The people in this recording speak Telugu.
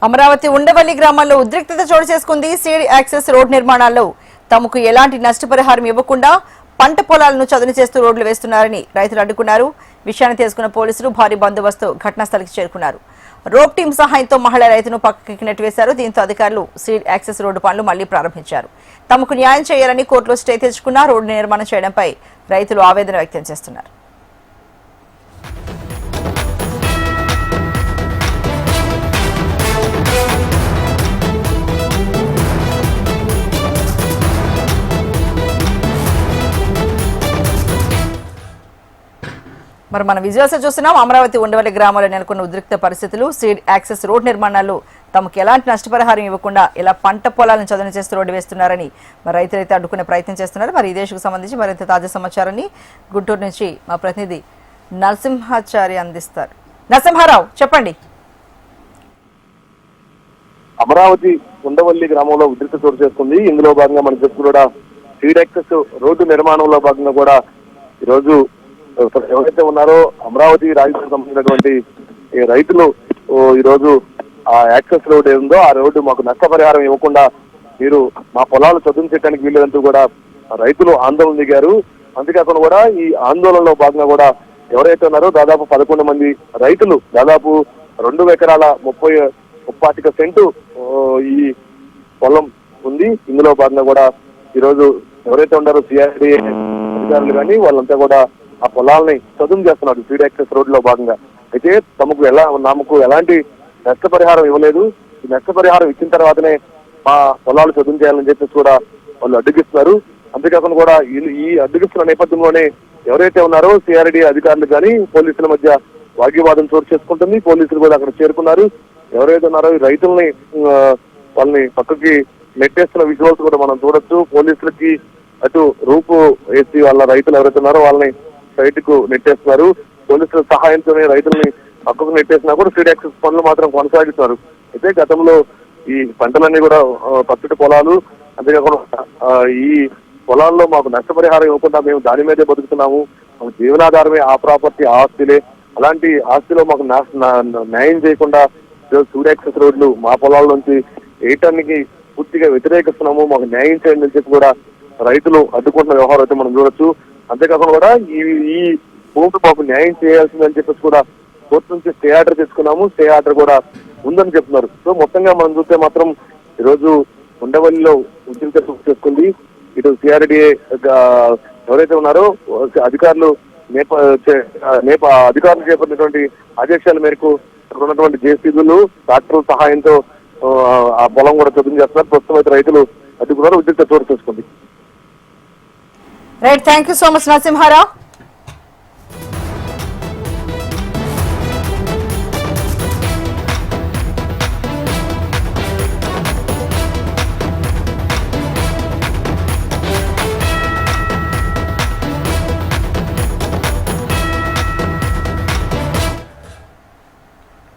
అమరావతి ఉండవల్లి గ్రామాల్లో ఉద్రిక్తత చోటు చేసుకుంది. సీడ్ యాక్సెస్ రోడ్ నిర్మాణాల్లో తమకు ఎలాంటి నష్టపరిహారం ఇవ్వకుండా పంట పొలాలను చదును చేస్తూ రోడ్లు వేస్తున్నారని రైతులు అడ్డుకున్నారు. విషయాన్ని తెలుసుకున్న పోలీసులు భారీ బందోబస్తు ఘటనా స్థలికి చేరుకున్నారు. రోప్ టీం సహాయంతో మహిళా రైతును పక్కకి నెట్టివేశారు. దీంతో అధికారులు సీడ్ యాక్సెస్ రోడ్డు పనులు మళ్లీ ప్రారంభించారు. తమకు న్యాయం చేయాలని కోర్టులో స్టే తెచ్చుకున్న రోడ్డు నిర్మాణం చేయడంపై రైతులు ఆవేదన వ్యక్తం చేస్తున్నారు. మరి మన విజువల్స్ చూస్తున్నాం. అమరావతి ఉండవల్లి గ్రామాల్లో నెలకొన్న ఉద్రిక్త పరిస్థితులు. సీడ్ యాక్సెస్ రోడ్ నిర్మాణాలు తమకు ఎలాంటి నష్టపరిహారం ఇవ్వకుండా ఇలా పంట పొలాలను చదును చేస్తూ రోడ్డు వేస్తున్నారని మరి రైతులైతే అడ్డుకునే ప్రయత్నం చేస్తున్నారు. మరి ఇదే ఇష్యూకు సంబంధించి మరింత తాజా సమాచారాన్ని గుంటూరు నుంచి మా ప్రతినిధి నరసింహాచారి అందిస్తారు. నరసింహారావు, చెప్పండి. అమరావతి ఉండవల్లి గ్రామంలో ఉద్రిక్త చోటు చేసుకుంది. ఇందులో భాగంగా మనం చెప్పుకున్న సీడ్ యాక్సెస్ రోడ్డు నిర్మాణంలో భాగంగా కూడా ఈరోజు ఎవరైతే ఉన్నారో అమరావతి రాజధానికి సంబంధించినటువంటి రైతులు ఈరోజు ఆ యాక్సెస్ రోడ్ ఏదో ఆ రోడ్డు మాకు నష్టపరిహారం ఇవ్వకుండా మీరు మా పొలాలు చదువు చేయడానికి వీల్లేదంటూ కూడా రైతులు ఆందోళన దిగారు. అంతేకాకుండా కూడా ఈ ఆందోళనలో భాగంగా కూడా ఎవరైతే ఉన్నారో దాదాపు 11 మంది రైతులు దాదాపు 2 ఎకరాల 30 సెంటు ఈ పొలం ఉంది. ఇందులో భాగంగా కూడా ఈరోజు ఎవరైతే ఉన్నారో సిఆర్డీ అధికారులు కానీ వాళ్ళంతా కూడా ఆ పొలాలని చదును చేస్తున్నారు సీడ్ యాక్సెస్ రోడ్ లో భాగంగా. అయితే నాకు ఎలాంటి నష్టపరిహారం ఇవ్వలేదు. ఈ నష్టపరిహారం ఇచ్చిన తర్వాతనే మా పొలాలు చదును చేయాలని చెప్పేసి కూడా వాళ్ళు అడ్డుగిస్తున్నారు. అంతేకాకుండా కూడా ఈ అడ్డుగిస్తున్న నేపథ్యంలోనే ఎవరైతే ఉన్నారో సిఆర్డీ అధికారులు కానీ పోలీసుల మధ్య వాగ్వివాదం చోటు చేసుకుంటుంది. పోలీసులు కూడా అక్కడ చేరుకున్నారు. ఎవరైతే ఉన్నారో ఈ రైతుల్ని వాళ్ళని పక్కకి నెట్టేస్తున్న విజువల్స్ కూడా మనం చూడొచ్చు. పోలీసులకి అటు రూపు వేసి వాళ్ళ రైతులు ఎవరైతే ఉన్నారో వాళ్ళని సైట్ కు నెట్టేస్తున్నారు. పోలీసుల సహాయంతోనే రైతుల్ని పక్కకు నెట్టేసినా కూడా సీడ్ యాక్సెస్ పనులు మాత్రం కొనసాగిస్తున్నారు. అయితే గతంలో ఈ పంటలన్నీ కూడా పచ్చటి పొలాలు, అంతేకాకుండా ఈ పొలాల్లో మాకు నష్టపరిహారం ఇవ్వకుండా మేము దాని మీదే బతుకుతున్నాము. మాకు జీవనాధారమే ఆ ప్రాపర్టీ ఆస్తులే. అలాంటి ఆస్తిలో మాకు న్యాయం చేయకుండా సీడ్ యాక్సెస్ రోడ్లు మా పొలాల నుంచి వేయటానికి పూర్తిగా వ్యతిరేకిస్తున్నాము. మాకు న్యాయం చేయండి అని చెప్పి కూడా రైతులు అడ్డుకుంటున్న వ్యవహారం అయితే మనం చూడొచ్చు. అంతేకాకుండా కూడా ఈ భూమికి మాకు న్యాయం చేయాల్సిందని చెప్పేసి కూడా కోర్టు నుంచి స్టే ఆర్డర్ తెచ్చుకున్నాము. స్టే ఆర్డర్ కూడా ఉందని చెప్తున్నారు. సో మొత్తంగా మనం చూస్తే మాత్రం ఈరోజు ఉండవల్లిలో ఉద్రిక్తత చేసుకుంది. ఇటు సిఆర్డీఏ ఎవరైతే ఉన్నారో అధికారులు అధికారులు చేపట్టినటువంటి ఆదేశాల మేరకు ఉన్నటువంటి జేసీబీలు ట్రాక్టర్ల సహాయంతో ఆ పొలం కూడా చదువు చేస్తున్నారు. ప్రస్తుతం అయితే రైతులు అడ్డుకున్నారు. ఉద్రిక్తత చోటు చేసుకుంది. Right, thank you so much Narasimha Rao.